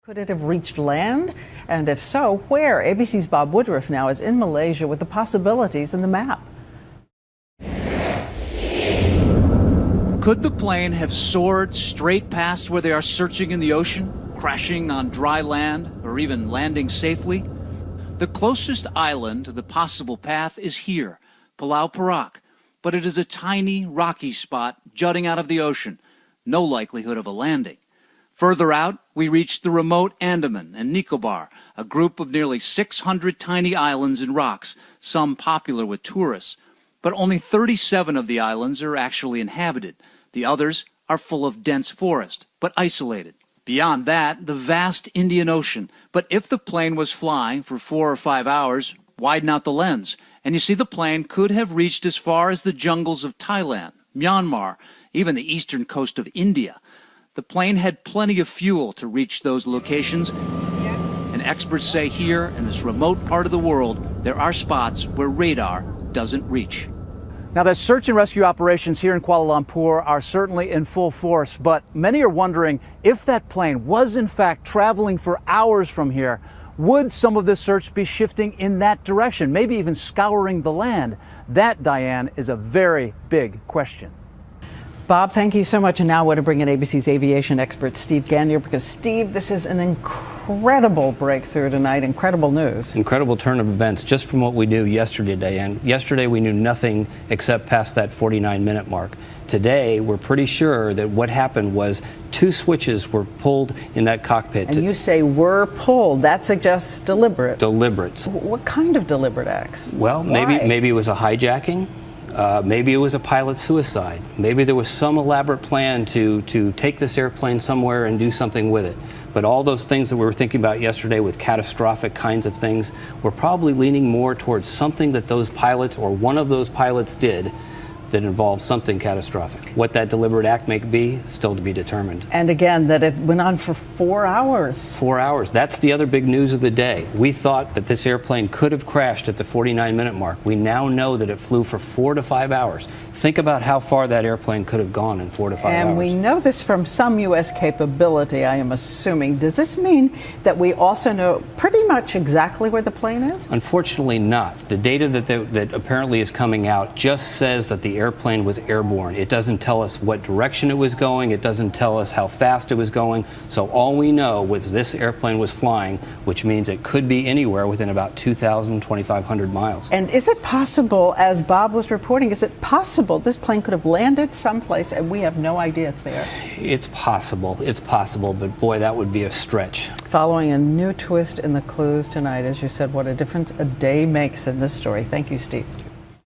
Could it have reached land? And if so, where? ABC's Bob Woodruff now is in Malaysia with the possibilities in the map. Could the plane have soared straight past where they are searching in the ocean, crashing on dry land, or even landing safely? The closest island to the possible path is here, Pulau Perak, but it is a tiny, rocky spot jutting out of the ocean. No likelihood of a landing. Further out, we reach the remote Andaman and Nicobar, a group of nearly 600 tiny islands and rocks, some popular with tourists. But only 37 of the islands are actually inhabited. The others are full of dense forest, but isolated. Beyond that, the vast Indian Ocean. But if the plane was flying for 4 or 5 hours, widen out the lens, and you see the plane could have reached as far as the jungles of Thailand, Myanmar, even the eastern coast of India. The plane had plenty of fuel to reach those locations, and experts say here in this remote part of the world, there are spots where radar doesn't reach. Now, the search and rescue operations here in Kuala Lumpur are certainly in full force, but many are wondering if that plane was in fact traveling for hours from here, would some of this search be shifting in that direction, maybe even scouring the land? That, Diane, is a very big question. Bob, thank you so much. And now I want to bring in ABC's aviation expert, Steve Gagnier, because, Steve, this is an incredible breakthrough tonight, incredible news. Incredible turn of events just from what we knew yesterday, Diane. Yesterday we knew nothing except past that 49-minute mark. Today we're pretty sure that what happened was 2 switches were pulled in that cockpit. And you say were pulled. That suggests deliberate. Deliberate. What kind of deliberate acts? Well, maybe it was a hijacking. Maybe it was a pilot suicide. Maybe there was some elaborate plan to take this airplane somewhere and do something with it. But all those things that we were thinking about yesterday with catastrophic kinds of things, we're probably leaning more towards something that those pilots or one of those pilots did that involves something catastrophic. What that deliberate act may be, still to be determined. And again, that it went on for 4 hours. 4 hours. That's the other big news of the day. We thought that this airplane could have crashed at the 49-minute mark. We now know that it flew for 4 to 5 hours. Think about how far that airplane could have gone in 4 to 5 hours. And we know this from some U.S. capability, I am assuming. Does this mean that we also know pretty much exactly where the plane is? Unfortunately not. The data that apparently is coming out just says that the airplane was airborne. It doesn't tell us what direction it was going. It doesn't tell us how fast it was going. So all we know was this airplane was flying, which means it could be anywhere within about 2,000, 2,500 miles. And is it possible, as Bob was reporting, is it possible this plane could have landed someplace and we have no idea it's there? It's possible, but boy, that would be a stretch. Following a new twist in the clues tonight, as you said, what a difference a day makes in this story. Thank you, Steve.